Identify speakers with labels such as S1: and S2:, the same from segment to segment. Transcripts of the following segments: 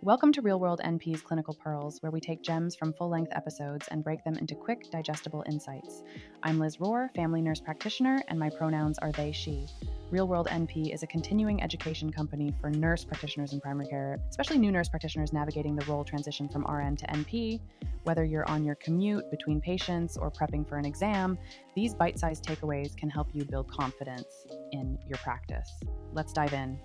S1: Welcome to Real World NP's Clinical Pearls, where we take gems from full-length episodes and break them into quick, digestible insights. I'm Liz Rohr, family nurse practitioner, and my pronouns are they, she. Real World NP is a continuing education company for nurse practitioners in primary care, especially new nurse practitioners navigating the role transition from RN to NP. Whether you're on your commute between patients or prepping for an exam, these bite-sized takeaways can help you build confidence in your practice. Let's dive in.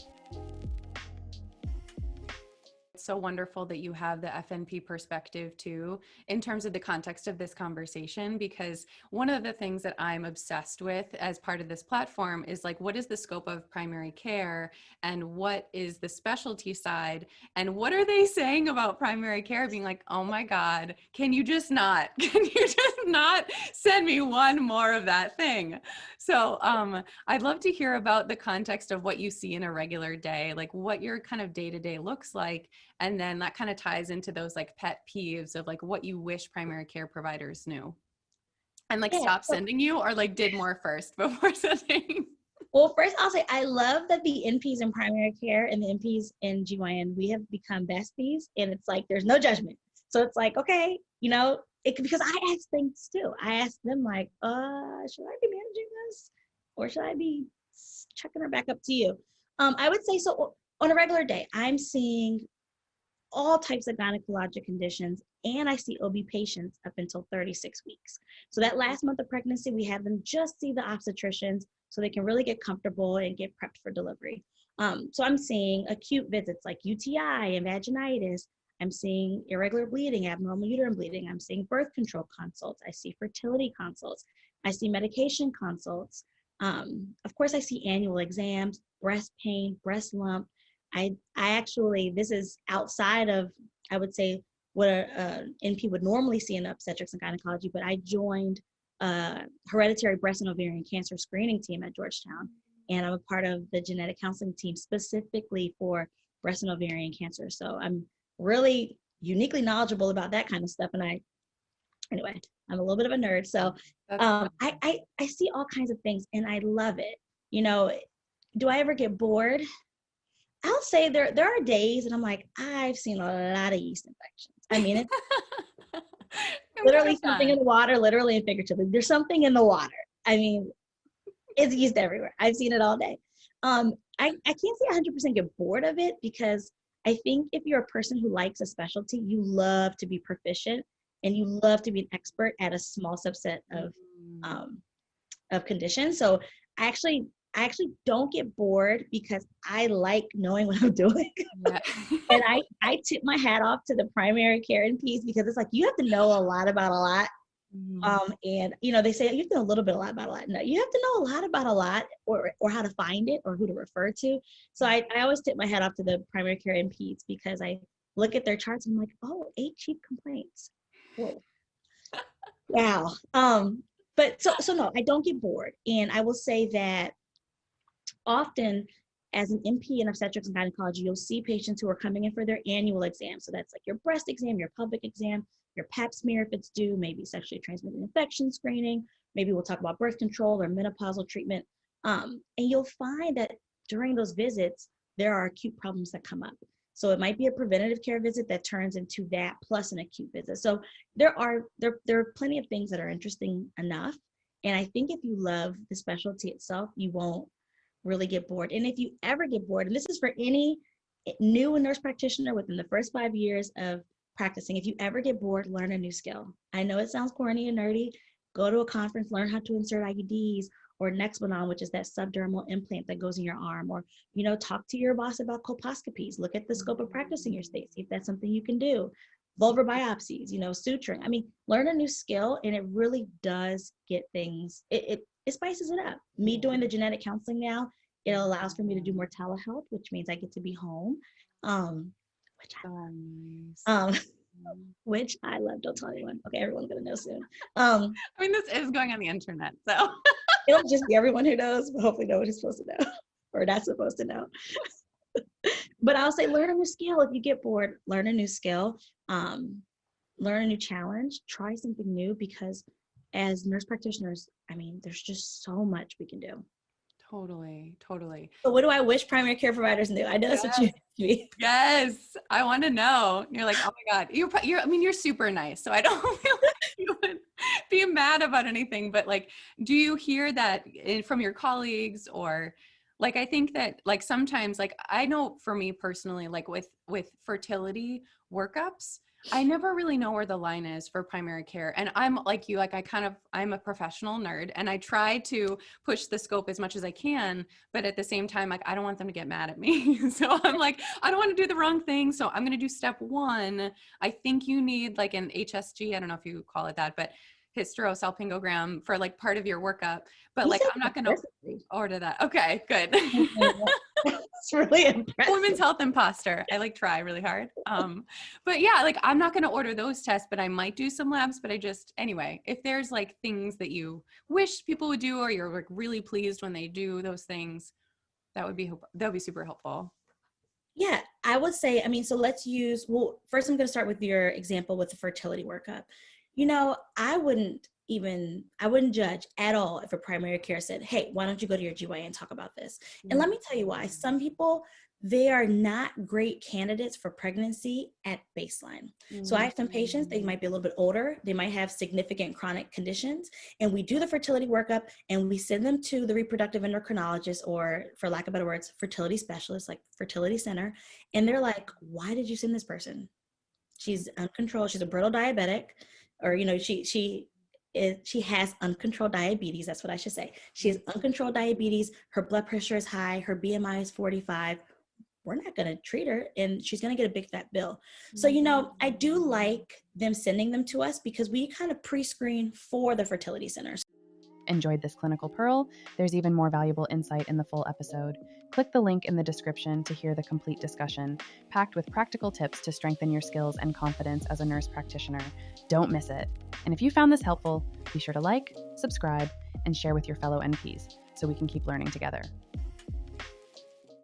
S2: So wonderful that you have the FNP perspective too, in terms of the context of this conversation, because one of the things that I'm obsessed with as part of this platform is like, what is the scope of primary care and what is the specialty side? And what are they saying about primary care being like, oh my God, can you just not send me one more of that thing? So I'd love to hear about the context of what you see in a regular day, like what your kind of day-to-day looks like. And then that kind of ties into those like pet peeves of like what you wish primary care providers knew and like stop sending you or like did more first before sending.
S3: Well, first I'll say I love that the NPs in primary care and the NPs in GYN, we have become besties, and it's like there's no judgment. So it's like, okay, because I ask things too. I ask them like, should I be managing this or should I be checking her back up to you? I would say so on a regular day, I'm seeing all types of gynecologic conditions, and I see OB patients up until 36 weeks. So that last month of pregnancy, we have them just see the obstetricians so they can really get comfortable and get prepped for delivery. So I'm seeing acute visits like UTI and vaginitis. I'm seeing irregular bleeding, abnormal uterine bleeding. I'm seeing birth control consults. I see fertility consults. I see medication consults. Of course, I see annual exams, breast pain, breast lump. I actually, this is outside of, I would say, what an NP would normally see in obstetrics and gynecology, but I joined a hereditary breast and ovarian cancer screening team at Georgetown, and I'm a part of the genetic counseling team specifically for breast and ovarian cancer. So I'm really uniquely knowledgeable about that kind of stuff, and anyway, I'm a little bit of a nerd, so I see all kinds of things, and I love it. Do I ever get bored? I'll say there are days and I'm like, I've seen a lot of yeast infections. I mean, it's literally something in the water, literally and figuratively. There's something in the water. I mean, it's yeast everywhere. I've seen it all day. I can't say 100% get bored of it, because I think if you're a person who likes a specialty, you love to be proficient and you love to be an expert at a small subset of conditions. So I actually don't get bored because I like knowing what I'm doing. Yeah. And I tip my hat off to the primary care NPs, because it's like, you have to know a lot about a lot. And they say you have to know a little bit about a lot. No, you have to know a lot about a lot, or how to find it or who to refer to. So I always tip my hat off to the primary care NPs, because I look at their charts and I'm like, oh, 8 chief complaints. Whoa. Wow. But so no, I don't get bored. And I will say that often as an NP in obstetrics and gynecology, you'll see patients who are coming in for their annual exam. So that's like your breast exam, your pelvic exam, your pap smear if it's due, maybe sexually transmitted infection screening. Maybe we'll talk about birth control or menopausal treatment. And you'll find that during those visits, there are acute problems that come up. So it might be a preventative care visit that turns into that plus an acute visit. So there are plenty of things that are interesting enough. And I think if you love the specialty itself, you won't really get bored. And if you ever get bored, and this is for any new nurse practitioner within the first 5 years of practicing, if you ever get bored, learn a new skill. I know it sounds corny and nerdy. Go to a conference, learn how to insert IUDs, or Nexplanon, which is that subdermal implant that goes in your arm, or talk to your boss about colposcopies. Look at the scope of practice in your state, see if that's something you can do. Vulvar biopsies, suturing. I mean, learn a new skill, and it really does get things. It spices it up. Me doing the genetic counseling now, it allows for me to do more telehealth, which means I get to be home, which I love. Don't tell anyone. Okay, everyone's gonna know soon.
S2: This is going on the internet, so
S3: it'll just be everyone who knows, but hopefully no one is supposed to know or not supposed to know. But I'll say learn a new skill. If you get bored, learn a new skill, learn a new challenge, try something new, because as nurse practitioners, there's just so much we can do.
S2: Totally.
S3: So what do I wish primary care providers knew? I know that's what you asked me.
S2: Yes, I want to know. You're like, oh my God, you're super nice. So I don't feel like you would be mad about anything, but like, do you hear that from your colleagues, or like, I think that like sometimes, like, I know for me personally, like with fertility workups, I never really know where the line is for primary care. And I'm like you, like I'm a professional nerd, and I try to push the scope as much as I can, but at the same time, like, I don't want them to get mad at me. So I'm like, I don't want to do the wrong thing. So I'm going to do step 1. I think you need like an HSG. I don't know if you call it that, but hysterosalpingogram for like part of your workup, but
S3: You
S2: like,
S3: said
S2: I'm not going to
S3: perfectly.
S2: order that. Okay, good.
S3: It's really impressive.
S2: Women's health imposter. I like try really hard. But yeah, like, I'm not going to order those tests, but I might do some labs. But anyway, if there's like things that you wish people would do, or you're like really pleased when they do those things, that would be super helpful.
S3: Yeah, I would say, so let's use, well, first I'm going to start with your example with the fertility workup. I wouldn't judge at all if a primary care said, hey, why don't you go to your GYN and talk about this? And let me tell you why. Some people, they are not great candidates for pregnancy at baseline. So I have some patients, they might be a little bit older, they might have significant chronic conditions, and we do the fertility workup and we send them to the reproductive endocrinologist, or for lack of better words, fertility specialist, like fertility center. And they're like, why did you send this person? She's uncontrolled. She's a brittle diabetic, or, she has uncontrolled diabetes. That's what I should say. She has uncontrolled diabetes. Her blood pressure is high. Her BMI is 45. We're not going to treat her, and she's going to get a big fat bill. So, I do like them sending them to us because we kind of pre-screen for the fertility centers.
S1: Enjoyed this clinical pearl? There's even more valuable insight in the full episode. Click the link in the description to hear the complete discussion, packed with practical tips to strengthen your skills and confidence as a nurse practitioner. Don't miss it. And if you found this helpful, be sure to like, subscribe, and share with your fellow NPs so we can keep learning together.